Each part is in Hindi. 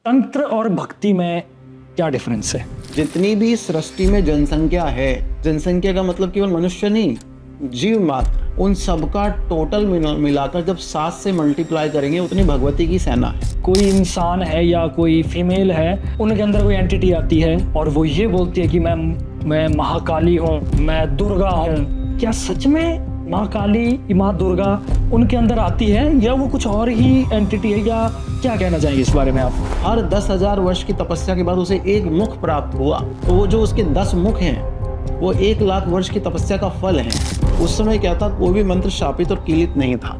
तंत्र और भक्ति में क्या डिफरेंस है? जितनी भी सृष्टि में जनसंख्या है, जनसंख्या का मतलब केवल मनुष्य नहीं, जीव मात्र, उन सबका टोटल मिलाकर जब 7 से मल्टीप्लाई करेंगे उतनी भगवती की सेना है। कोई इंसान है या कोई फीमेल है, उनके अंदर कोई एंटिटी आती है और वो ये बोलती है कि मैं महाकाली हूँ, मैं दुर्गा हूँ। क्या सच में माँ काली, माँ दुर्गा उनके अंदर आती है या वो कुछ और ही एंटिटी है, या क्या कहना चाहेंगे इस बारे में आप? हर 10,000 वर्ष की तपस्या के बाद उसे एक मुख प्राप्त हुआ, तो वो जो उसके 10 मुख हैं वो 1,00,000 वर्ष की तपस्या का फल है। उस समय क्या था, कोई भी मंत्र शापित और कीलित नहीं था।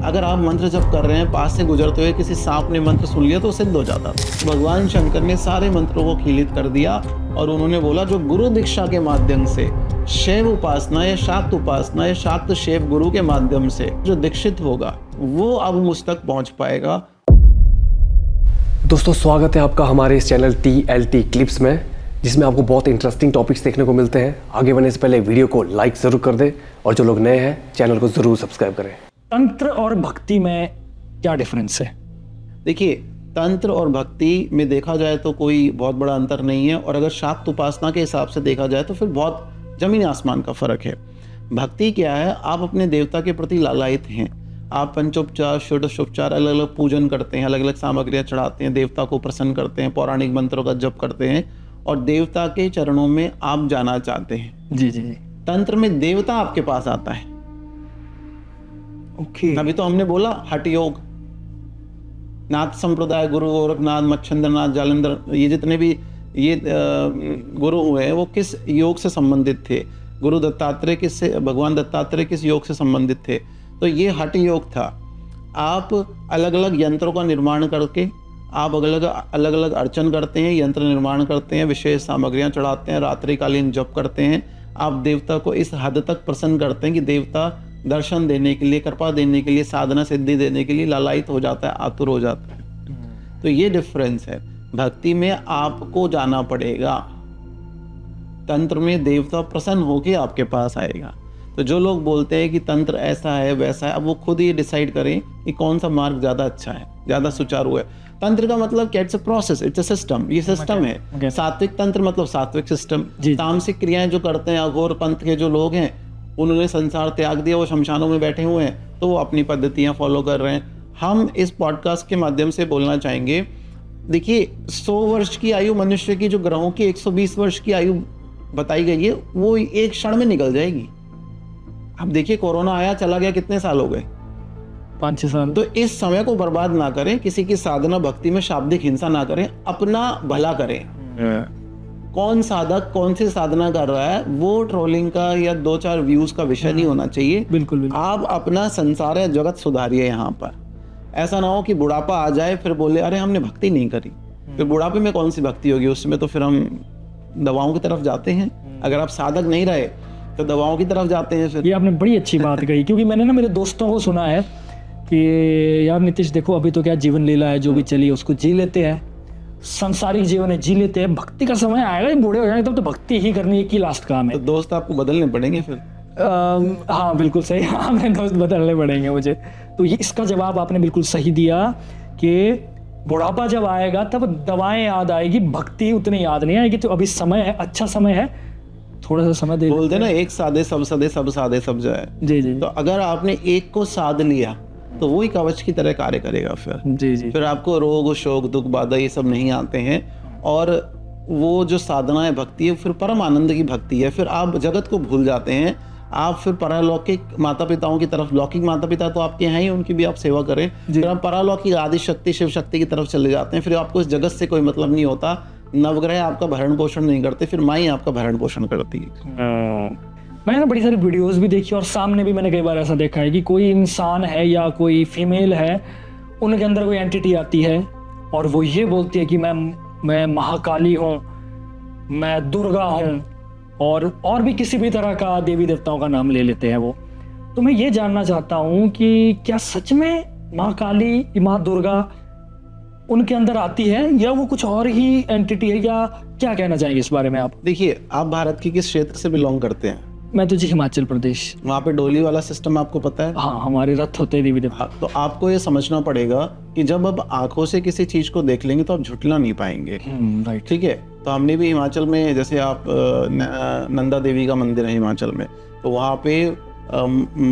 अगर आप मंत्र जप कर रहे हैं, पास से गुजरते हुए किसी सांप ने मंत्र सुन लिया तो सिद्ध हो जाता था। भगवान शंकर ने सारे मंत्रों को कीलित कर दिया और उन्होंने बोला जो गुरु दीक्षा के माध्यम से शैव उपासना या शाक्त उपासना या शाक्त शैव गुरु के माध्यम से जो दीक्षित होगा वो अब मुझ तक पहुंच पाएगा। दोस्तों, स्वागत है आपका हमारे इस चैनल TLT क्लिप्स में, जिसमें आपको बहुत इंटरेस्टिंग टॉपिक्स देखने को मिलते हैं। आगे बढ़ने से पहले वीडियो को लाइक ज़रूर कर दें और जो लोग नए हैं चैनल को ज़रूर सब्सक्राइब करें। तंत्र और भक्ति में क्या डिफरेंस है? देखिए, तंत्र और भक्ति में देखा जाए तो कोई बहुत बड़ा अंतर नहीं है, और अगर शाक्त उपासना के हिसाब से देखा जाए तो फिर बहुत जमीन आसमान का फर्क है। भक्ति क्या है, आप अपने देवता के प्रति लालायित हैं, आप पंचोपचार षोडशोपचार अलग अलग पूजन करते हैं, अलग अलग सामग्रियाँ चढ़ाते हैं, देवता को प्रसन्न करते हैं, पौराणिक मंत्रों का जप करते हैं और देवता के चरणों में आप जाना चाहते हैं। जी। तंत्र में देवता आपके पास आता है। ओके। अभी तो हमने बोला हठ योग, नाथ संप्रदाय, गुरु गोरखनाथ, मच्छिंद्रनाथ, जालंधर, ये जितने भी ये गुरु हुए हैं वो किस योग से संबंधित थे? गुरु दत्तात्रेय भगवान दत्तात्रेय किस योग से संबंधित थे? तो ये हठ योग था। आप अलग अलग यंत्रों का निर्माण करके आप अलग अलग अर्चन करते हैं, यंत्र निर्माण करते हैं, विशेष सामग्रियां चढ़ाते हैं, रात्रिकालीन जप करते हैं। आप देवता को इस हद तक प्रसन्न करते हैं कि देवता दर्शन देने के लिए, कृपा देने के लिए, साधना सिद्धि देने के लिए लालायित हो जाता है, आतुर हो जाता है। तो ये डिफरेंस है। भक्ति में आपको जाना पड़ेगा, तंत्र में देवता प्रसन्न होकर आपके पास आएगा। तो जो लोग बोलते हैं कि तंत्र ऐसा है वैसा है, अब वो खुद ही डिसाइड करें कि कौन सा मार्ग ज़्यादा अच्छा है, ज़्यादा सुचारू है। तंत्र का मतलब क्या? It's a process, it's a system. ये सिस्टम है। सात्विक तंत्र मतलब सात्विक सिस्टम। तामसिक क्रियाएं जो करते हैं, अघोर पंथ के जो लोग हैं, उन्होंने संसार त्याग दिया, वो शमशानों में बैठे हुए हैं, तो वो अपनी पद्धतियाँ फॉलो कर रहे हैं। हम इस पॉडकास्ट के माध्यम से बोलना चाहेंगे, देखिए 100 वर्ष की आयु मनुष्य की जो ग्रहों की 120 वर्ष की आयु बताई गई है वो एक क्षण में निकल जाएगी। अब देखिए, कोरोना आया चला गया, कितने साल हो गए? 5-6 साल। तो इस समय को बर्बाद ना करें, किसी की साधना भक्ति में शाब्दिक हिंसा ना करें, अपना भला करें। कौन साधक कौन सी साधना कर रहा है वो ट्रोलिंग का या 2-4 व्यूज का विषय नहीं होना चाहिए। बिल्कुल। आप अपना संसार या जगत सुधारिए। यहाँ पर ऐसा ना हो कि बुढ़ापा आ जाए फिर बोले अरे हमने भक्ति नहीं करी। फिर बुढ़ापे में कौन सी भक्ति होगी? उसमें तो फिर हम दवाओं की तरफ जाते हैं। अगर आप साधक नहीं रहे तो दवाओं की तरफ जाते हैं। फिर ये आपने बड़ी अच्छी बात कही, क्योंकि मैंने ना मेरे दोस्तों को सुना है कि यार नीतीश देखो, अभी तो क्या जीवन लीला है, जो भी चली उसको जी लेते हैं, संसारिक जीवन है जी लेते हैं, भक्ति का समय आएगा, बूढ़े हो जाएंगे तब तो भक्ति ही करनी की लास्ट काम है। तो दोस्त आपको बदलने पड़ेंगे फिर। हाँ बिल्कुल सही, आपने दोस्त बदलने पड़ेंगे मुझे। तो ये इसका जवाब आपने बिल्कुल सही दिया कि बुढ़ापा जब आएगा तब दवाएं याद आएगी, भक्ति उतनी याद नहीं आएगी। तो अभी समय है, अच्छा समय है, थोड़ा सा समय दे। बोलते ना, एक साधे सब सदे, सब साधे सब जाए। जी। तो अगर आपने एक को साध लिया तो वही कवच की तरह कार्य करेगा। फिर जी। फिर आपको रोग शोक दुख बाधा ये सब नहीं आते हैं, और वो जो साधना है भक्ति है फिर परम आनंद की भक्ति है। फिर आप जगत को भूल जाते हैं, आप फिर परालौकिक माता पिताओं की तरफ, लौकिक माता पिता तो आपके हैं ही, उनकी भी आप सेवा करें, फिर आप परालौकिक आदि शक्ति शिव शक्ति की तरफ चले जाते हैं। फिर आपको इस जगत से कोई मतलब नहीं होता, नवग्रह आपका भरण पोषण नहीं करते, फिर माँ ही आपका भरण पोषण करती है। मैंने ना बड़ी सारी वीडियोस भी देखी और सामने भी मैंने कई बार ऐसा देखा है कि कोई इंसान है या कोई फीमेल है, उनके अंदर कोई एंटिटी आती है और वो ये बोलती है कि मैं महाकाली हूँ, मैं दुर्गा हूँ, और भी किसी भी तरह का देवी देवताओं का नाम ले लेते हैं वो। तो मैं ये जानना चाहता हूँ कि क्या सच में माँ काली, माँ दुर्गा उनके अंदर आती है या वो कुछ और ही एंटिटी है, या क्या कहना चाहेंगे इस बारे में आप? देखिए, आप भारत के किस क्षेत्र से बिलोंग करते हैं? मैं तो जी हिमाचल प्रदेश। वहाँ पे डोली वाला सिस्टम आपको पता है? हाँ, हमारे रथ होते हैं देवी देवता। हाँ, तो आपको ये समझना पड़ेगा कि जब आप आंखों से किसी चीज को देख लेंगे तो आप झुठला नहीं पाएंगे। राइट। ठीक है, तो हमने भी हिमाचल में, जैसे आप नंदा देवी का मंदिर है हिमाचल में, तो वहाँ पे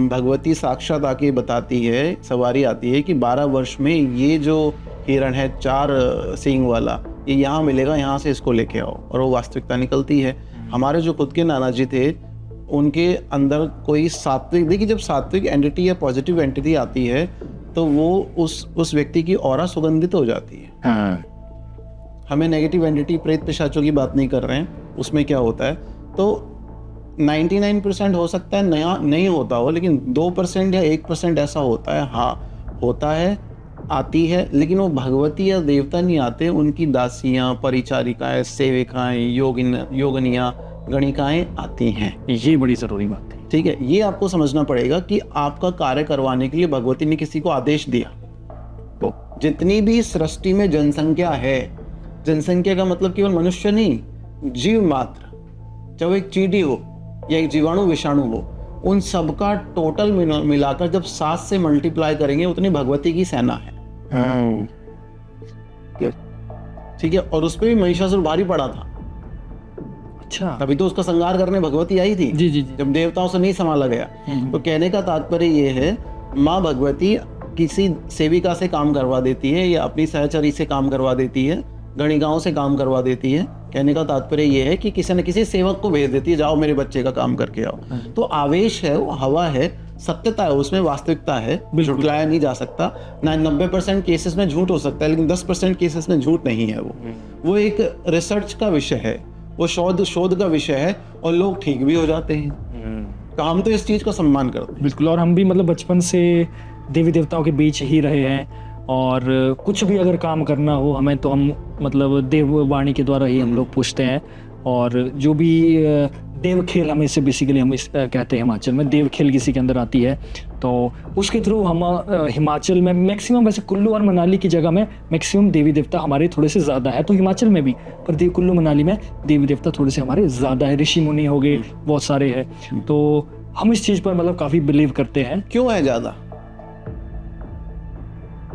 भगवती साक्षात आके बताती है, सवारी आती है कि 12 वर्ष में ये जो हिरण है 4 सींग वाला, ये यहाँ मिलेगा, यहाँ से इसको लेके आओ, और वो वास्तविकता निकलती है। हमारे जो खुद के नाना जी थे, उनके अंदर कोई सात्विक, देखिए जब सात्विक एंटिटी या पॉजिटिव एंटिटी आती है तो वो उस व्यक्ति की ऑरा सुगंधित हो जाती है। हाँ। हमें नेगेटिव एंटिटी, प्रेत पिशाचों की बात नहीं कर रहे हैं, उसमें क्या होता है, तो 99% हो सकता है नया नहीं होता हो, लेकिन 2% या 1% ऐसा होता है, हाँ होता है, आती है, लेकिन वो भगवती या देवता नहीं आते, उनकी दासियाँ, परिचारिकाएं, सेविकाएं, योगिनियाँ, गणिकाएं आती हैं। ये बड़ी ज़रूरी बात है। ठीक है, ये आपको समझना पड़ेगा कि आपका कार्य करवाने के लिए भगवती ने किसी को आदेश दिया। तो जितनी भी सृष्टि में जनसंख्या है, जनसंख्या का मतलब केवल मनुष्य नहीं, जीव मात्र, चाहे वो एक चींटी हो या एक जीवाणु विषाणु हो, उन सबका टोटल मिलाकर जब 7 से मल्टीप्लाई करेंगे उतनी भगवती की सेना है। ठीक है, और उस पर भी महिषासुर भारी पड़ा था। अच्छा। तभी तो उसका संहार करने भगवती आई थी। जी जी जी। जब देवताओं से नहीं संभाला गया। तो कहने का तात्पर्य ये है, माँ भगवती किसी सेविका से काम करवा देती है या अपनी सहचरी से काम करवा देती है, गणिकाओं से काम करवा देती है। कहने का तात्पर्य ये है कि किसी न किसी सेवक को भेज देती है, जाओ मेरे बच्चे का काम करके आओ। तो आवेश है, वो हवा है, सत्यता है, उसमें वास्तविकता है, झुठलाया नहीं जा सकता। 90% केसेस में झूठ हो सकता है, लेकिन 10% केसेस में झूठ नहीं है। वो एक रिसर्च का विषय है, वो शोध का विषय है, और लोग ठीक भी हो जाते हैं। तो हम तो इस चीज का सम्मान करते हैं। बिल्कुल। और हम भी मतलब बचपन से देवी देवताओं के बीच ही रहे हैं, और कुछ भी अगर काम करना हो हमें, तो हम मतलब देववाणी के द्वारा ही हम लोग पूछते हैं। और जो भी देव खेल, हमें से बेसिकली हम इस कहते हैं हिमाचल में, देव खेल किसी के अंदर आती है तो उसके थ्रू हम हिमाचल में मैक्सिमम, वैसे कुल्लू और मनाली की जगह में मैक्सिमम देवी देवता हमारे थोड़े से ज़्यादा है, तो हिमाचल में भी, पर कुल्लू मनाली में देवी देवता थोड़े से हमारे ज़्यादा है, ऋषि मुनि हो गए, बहुत सारे हैं। तो हम इस चीज़ पर मतलब काफ़ी बिलीव करते हैं। क्यों है ज़्यादा?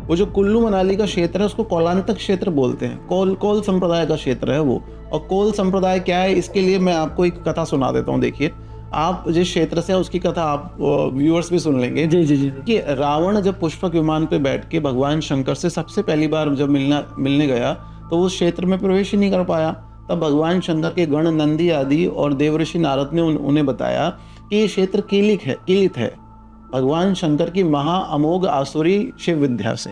वो जो कुल्लू मनाली का क्षेत्र है उसको कौलांतक क्षेत्र बोलते हैं, कोल संप्रदाय का क्षेत्र है वो। और कोल संप्रदाय क्या है, इसके लिए मैं आपको एक कथा सुना देता हूँ। देखिए, आप जिस क्षेत्र से है उसकी कथा आप व्यूअर्स भी सुन लेंगे। जी जी जी। कि रावण जब पुष्पक विमान पे बैठ के भगवान शंकर से सबसे पहली बार जब मिलने गया, तो उस क्षेत्र में प्रवेश ही नहीं कर पाया। तब भगवान शंकर के गण नंदी आदि और देवऋषि नारद ने उन्हें बताया कि ये क्षेत्र कीलित है भगवान शंकर की महा अमोघ आसुरी शिव विद्या से,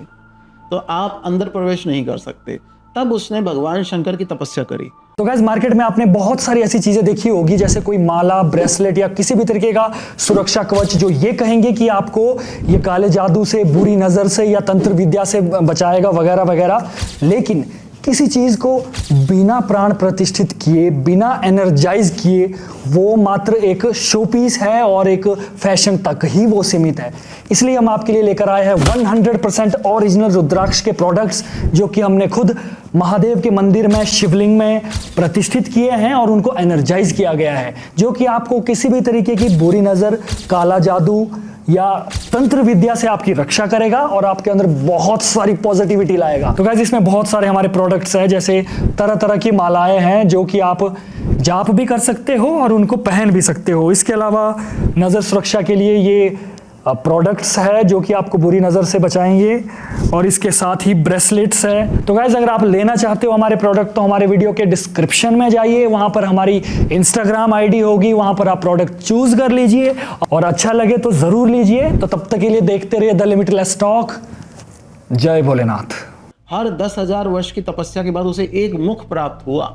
तो आप अंदर प्रवेश नहीं कर सकते। तब उसने भगवान शंकर की तपस्या करी। तो गाइस, मार्केट में आपने बहुत सारी ऐसी चीजें देखी होगी, जैसे कोई माला, ब्रेसलेट या किसी भी तरीके का सुरक्षा कवच, जो ये कहेंगे कि आपको ये काले जादू से, बुरी नजर से या तंत्र विद्या से बचाएगा वगैरह वगैरह। लेकिन किसी चीज को बिना प्राण प्रतिष्ठित किए, बिना एनर्जाइज किए, वो मात्र एक शो पीस है और एक फैशन तक ही वो सीमित है। इसलिए हम आपके लिए लेकर आए हैं 100% ओरिजिनल रुद्राक्ष के प्रोडक्ट्स, जो कि हमने खुद महादेव के मंदिर में, शिवलिंग में प्रतिष्ठित किए हैं और उनको एनर्जाइज किया गया है, जो कि आपको किसी भी तरीके की बुरी नजर, काला जादू या तंत्र विद्या से आपकी रक्षा करेगा और आपके अंदर बहुत सारी पॉजिटिविटी लाएगा। तो गाइस, इसमें बहुत सारे हमारे प्रोडक्ट्स हैं, जैसे तरह तरह की मालाएं हैं जो कि आप जाप भी कर सकते हो और उनको पहन भी सकते हो। इसके अलावा नज़र सुरक्षा के लिए ये प्रोडक्ट्स है जो कि आपको बुरी नज़र से बचाएंगे, और इसके साथ ही ब्रेसलेट्स है। तो गाइस, अगर आप लेना चाहते हो हमारे प्रोडक्ट, तो हमारे वीडियो के डिस्क्रिप्शन में जाइए, वहां पर हमारी इंस्टाग्राम आईडी होगी, वहां पर आप प्रोडक्ट चूज कर लीजिए और अच्छा लगे तो जरूर लीजिए। तो तब तक के लिए देखते रहिए द लिमिटलेस टॉक। जय भोलेनाथ। हर 10,000 वर्ष की तपस्या के बाद उसे एक मुख प्राप्त हुआ,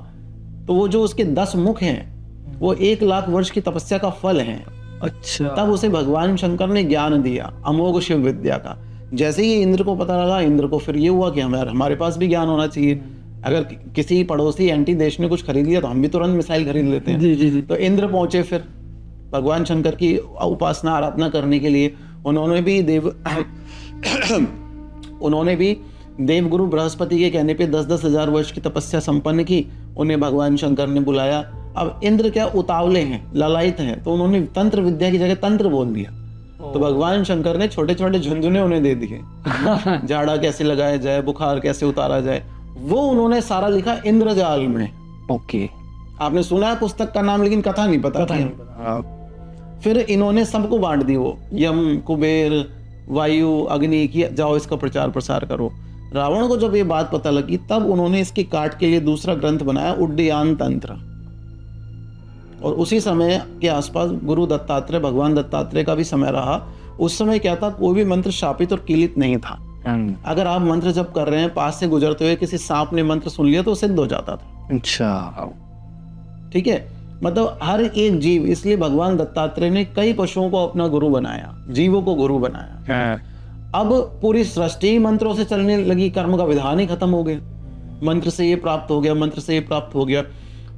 तो वो जो उसके 10 मुख हैं वो 1 लाख वर्ष की तपस्या का फल है। अच्छा। तब उसे भगवान शंकर ने ज्ञान दिया अमोघ शिव विद्या का। जैसे ही इंद्र को पता लगा, इंद्र को फिर ये हुआ कि हमारे पास भी ज्ञान होना चाहिए। अगर किसी पड़ोसी एंटी देश ने कुछ खरीद लिया तो हम भी तुरंत मिसाइल खरीद लेते हैं। जी जी जी। तो इंद्र पहुंचे फिर भगवान शंकर की उपासना आराधना करने के लिए। उन्होंने भी देवगुरु बृहस्पति के कहने पे 10,000 वर्ष की तपस्या संपन्न की। उन्हें भगवान शंकर ने बुलाया अब इंद्र क्या उतावले हैं, ललायत हैं, तो उन्होंने तंत्र विद्या की जगह तंत्र बोल दिया। तो भगवान शंकर ने छोटे छोटे झुंझुने उन्हें दे दिए, झाड़ा कैसे लगाया जाए, बुखार कैसे उतारा जाए, वो उन्होंने सारा लिखा इंद्रजाल में। ओके, आपने सुना है पुस्तक का नाम, लेकिन कथा नहीं पता थी। फिर इन्होंने सबको बांट दी, वो यम, कुबेर, वायु, अग्नि की, जाओ इसका प्रचार प्रसार करो। रावण को जब ये बात पता लगी तब उन्होंने इसकी काट के लिए दूसरा ग्रंथ बनाया, उड्डयन तंत्र। और उसी समय के आसपास गुरु दत्तात्रेय, भगवान दत्तात्रेय का भी समय रहा। उस समय क्या था, कोई भी मंत्र शापित और कीलित नहीं था। अगर आप मंत्र जप कर रहे हैं, पास से गुजरते हुए किसी सांप ने मंत्र सुन लिया तो सिद्ध हो जाता था। अच्छा, ठीक है, मतलब हर एक जीव, इसलिए भगवान दत्तात्रेय ने कई पशुओं को अपना गुरु बनाया, जीवों को गुरु बनाया। अब पूरी सृष्टि मंत्रों से चलने लगी, कर्म का विधान ही खत्म हो गया, मंत्र से ये प्राप्त हो गया, मंत्र से ये प्राप्त हो गया।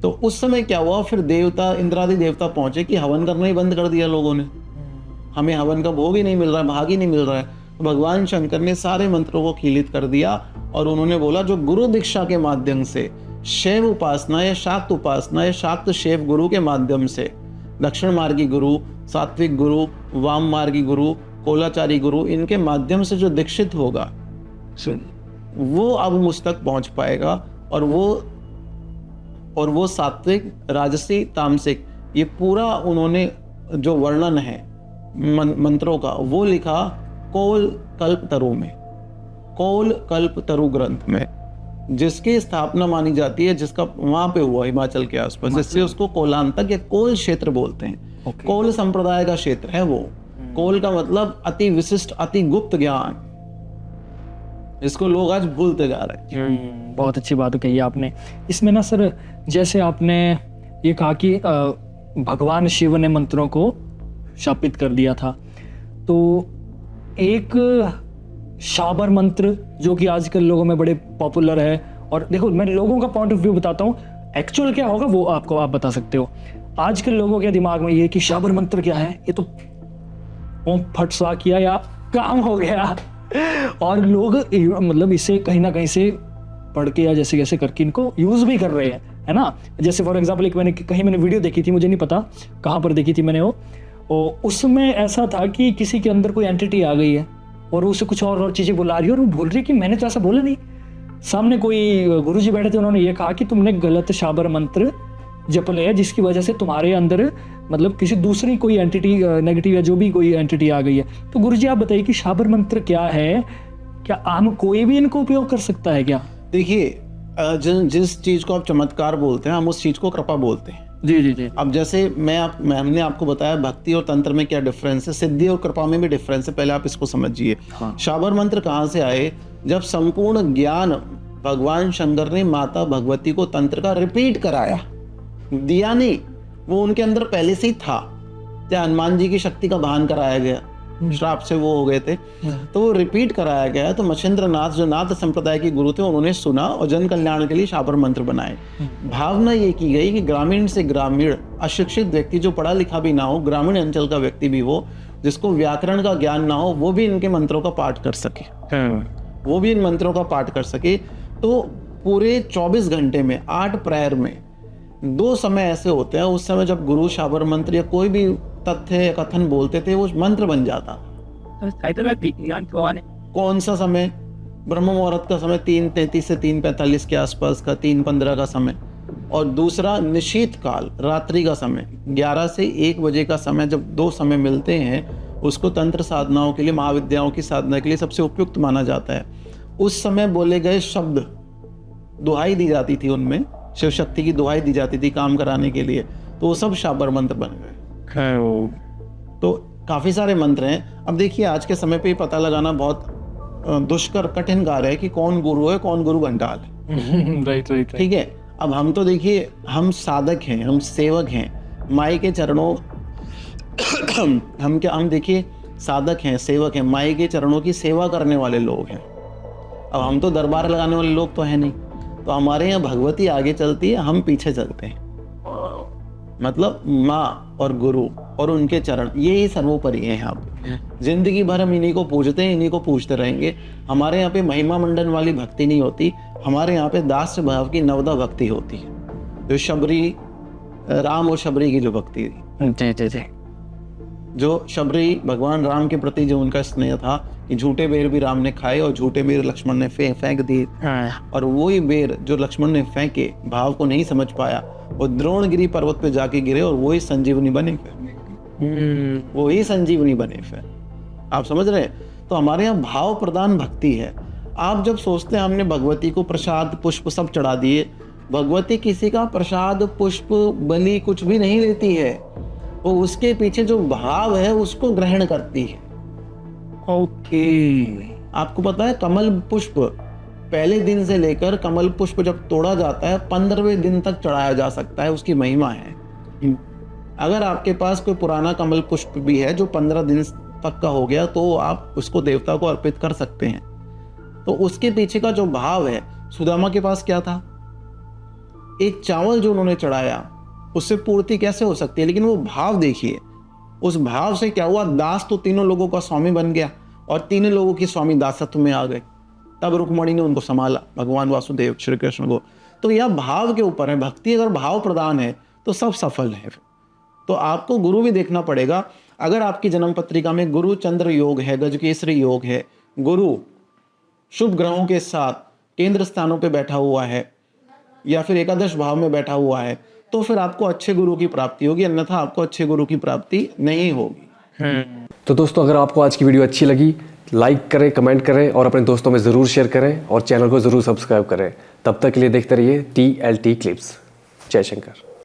तो उस समय क्या हुआ, फिर देवता, इंद्रादि देवता पहुंचे कि हवन करना ही बंद कर दिया लोगों ने, हमें हवन का भोग ही नहीं मिल रहा है, भाग ही नहीं मिल रहा है। तो भगवान शंकर ने सारे मंत्रों को कीलित कर दिया और उन्होंने बोला जो गुरु दीक्षा के माध्यम से शैव उपासना या शाक्त उपासना या शाक्त शैव गुरु के माध्यम से, दक्षिण मार्गी गुरु, सात्विक गुरु, वाम मार्गी गुरु, कोलाचारी गुरु, इनके माध्यम से जो दीक्षित होगा वो अब मुझ तक पहुंच पाएगा। और वो सात्विक, राजसी, तामसिक, ये पूरा उन्होंने जो वर्णन है मंत्रों का वो लिखा कोल कल्प तरु में, कोल कल्प तरु ग्रंथ में, जिसकी स्थापना मानी जाती है, जिसका वहां पे हुआ हिमाचल के आसपास, जिससे उसको कोलांतक या कोल क्षेत्र बोलते हैं। कोल संप्रदाय का क्षेत्र है वो। कोल का मतलब अति विशिष्ट, अति गुप्त ज्ञान, इसको लोग आज भूलते जा रहे हैं। बहुत अच्छी बात कही आपने। इसमें ना सर, जैसे आपने ये कहा कि भगवान शिव ने मंत्रों को शापित कर दिया था, तो एक शाबर मंत्र जो कि आजकल लोगों में बड़े पॉपुलर है, और देखो मैं लोगों का पॉइंट ऑफ व्यू बताता हूँ, एक्चुअल क्या होगा वो आपको आप बता सकते हो। आजकल लोगों के दिमाग में ये कि शाबर मंत्र क्या है, ये तो ओम फट सा किया या काम हो गया, और लोग मतलब इसे कहीं ना कहीं से पढ़ के या जैसे कैसे करके इनको यूज भी कर रहे हैं, है ना। जैसे फॉर एग्जाम्पल एक मैंने वीडियो देखी थी, मुझे नहीं पता कहाँ पर देखी थी मैंने वो, और उसमें ऐसा था कि किसी के अंदर कोई एंटिटी आ गई है और उसे कुछ और चीज़ें बुला रही है, और वो बोल रही है कि मैंने तो ऐसा बोला नहीं। सामने कोई गुरुजी बैठे थे, उन्होंने ये कहा कि तुमने गलत शाबर मंत्र जप लिया, जिसकी वजह से तुम्हारे अंदर मतलब किसी दूसरी कोई एंटिटी, नेगेटिव या जो भी कोई एंटिटी आ गई है। तो गुरुजी आप बताइए कि शाबर मंत्र क्या है, क्या आम कोई भी इनको उपयोग कर सकता है क्या? देखिए, जिस चीज को आप चमत्कार बोलते हैं, हम उस चीज को कृपा बोलते हैं। जी जी जी। अब जैसे हमने आपको बताया भक्ति और तंत्र में क्या डिफरेंस है, सिद्धि और कृपा में भी डिफरेंस है, पहले आप इसको समझिए। शाबर मंत्र कहाँ से आए, जब संपूर्ण ज्ञान भगवान शंकर ने माता भगवती को तंत्र का रिपीट कराया, दिया नहीं, वो उनके अंदर पहले से ही था। क्या हनुमान जी की शक्ति का भान कराया गया, श्राप से वो हो गए थे, तो वो रिपीट कराया गया। तो मच्छिंद्र नाथ जो नाथ संप्रदाय के गुरु थे, उन्होंने सुना और जन कल्याण के लिए शाबर मंत्र बनाए। भावना ये की गई कि ग्रामीण से ग्रामीण, अशिक्षित व्यक्ति जो पढ़ा लिखा भी ना हो, ग्रामीण अंचल का व्यक्ति भी हो, जिसको व्याकरण का ज्ञान ना हो, वो भी इनके मंत्रों का पाठ कर सके, वो भी इन मंत्रों का पाठ कर सके। तो पूरे 24 घंटे में 8 प्रहर में 2 समय ऐसे होते हैं, उस समय जब गुरु शाबर मंत्र या कोई भी तथ्य या कथन बोलते थे, वो मंत्र बन जाता। कौन सा समय? ब्रह्म मुहूर्त का समय 3:33 से 3:45 के आसपास का, 3:15 का समय, और दूसरा निशीत काल, रात्रि का समय 11 से 1 बजे का समय। जब 2 समय मिलते हैं, उसको तंत्र साधनाओं के लिए, महाविद्याओं की साधना के लिए सबसे उपयुक्त माना जाता है। उस समय बोले गए शब्द, दुहाई दी जाती थी, उनमें शिव शक्ति की दुहाई दी जाती थी काम कराने के लिए, तो वो सब शाबर मंत्र बन गए। तो काफी सारे मंत्र हैं। अब देखिए, आज के समय पे ये पता लगाना बहुत दुष्कर, कठिन कार्य है कि कौन गुरु है, कौन गुरु घंटाल है। राइट। ठीक है, अब हम तो देखिए, हम साधक हैं, हम सेवक हैं, माई के चरणों हम देखिए साधक हैं, सेवक हैं, माई के चरणों की सेवा करने वाले लोग हैं। अब हम तो दरबार लगाने वाले लोग तो है नहीं, तो हमारे यहाँ भगवती आगे चलती है, हम पीछे चलते हैं। मतलब माँ और गुरु और उनके चरण, ये ही सर्वोपरि है यहाँ पे। जिंदगी भर हम इन्हीं को पूजते हैं, इन्हीं को पूजते रहेंगे। हमारे यहाँ पे महिमा मंडन वाली भक्ति नहीं होती, हमारे यहाँ पे दास भाव की नवदा भक्ति होती है। जो शबरी राम और शबरी की जो भक्ति थी, जी जी जी। जो शबरी भगवान राम के प्रति जो उनका स्नेह था कि झूठे बेर भी राम ने खाए और झूठे बेर लक्ष्मण ने फेंक दिए, और वही बेर जो लक्ष्मण ने फेंके भाव को नहीं समझ पाया, वो द्रोणगिरी पर्वत पे जाके गिरे और वही संजीवनी बने फिर, वही संजीवनी बने फिर। आप समझ रहे हैं? तो हमारे यहाँ भाव प्रदान भक्ति है। आप जब सोचते हैं हमने भगवती को प्रसाद पुष्प सब चढ़ा दिए, भगवती किसी का प्रसाद पुष्प बलि कुछ भी नहीं लेती है, वो उसके पीछे जो भाव है उसको ग्रहण करती है। ओके। आपको पता है कमल पुष्प पहले दिन से लेकर कमल पुष्प जब तोड़ा जाता है 15वें दिन तक चढ़ाया जा सकता है, उसकी महिमा है। अगर आपके पास कोई पुराना कमल पुष्प भी है जो 15 दिन तक का हो गया तो आप उसको देवता को अर्पित कर सकते हैं। तो उसके पीछे का जो भाव है, सुदामा के पास क्या था? एक चावल जो उन्होंने चढ़ाया उससे पूर्ति कैसे हो सकती है, लेकिन वो भाव देखिए, उस भाव से क्या हुआ, दास तो तीनों लोगों का स्वामी बन गया और तीनों लोगों की स्वामी दासत्व में आ गए। तब रुक्मणी ने उनको संभाला, भगवान वासुदेव श्री कृष्ण को। तो यह भाव के ऊपर है, भक्ति अगर भाव प्रदान है तो सब सफल है। तो आपको गुरु भी देखना पड़ेगा। अगर आपकी जन्म पत्रिका में गुरु चंद्र योग है, गजकेसरी योग है, गुरु शुभ ग्रहों के साथ केंद्र स्थानों पे बैठा हुआ है या फिर एकादश भाव में बैठा हुआ है, तो फिर आपको अच्छे गुरु की प्राप्ति होगी, अन्यथा आपको अच्छे गुरु की प्राप्ति नहीं होगी। तो दोस्तों, अगर आपको आज की वीडियो अच्छी लगी, लाइक करें, कमेंट करें और अपने दोस्तों में ज़रूर शेयर करें और चैनल को ज़रूर सब्सक्राइब करें। तब तक के लिए देखते रहिए TLT क्लिप्स। जय शंकर।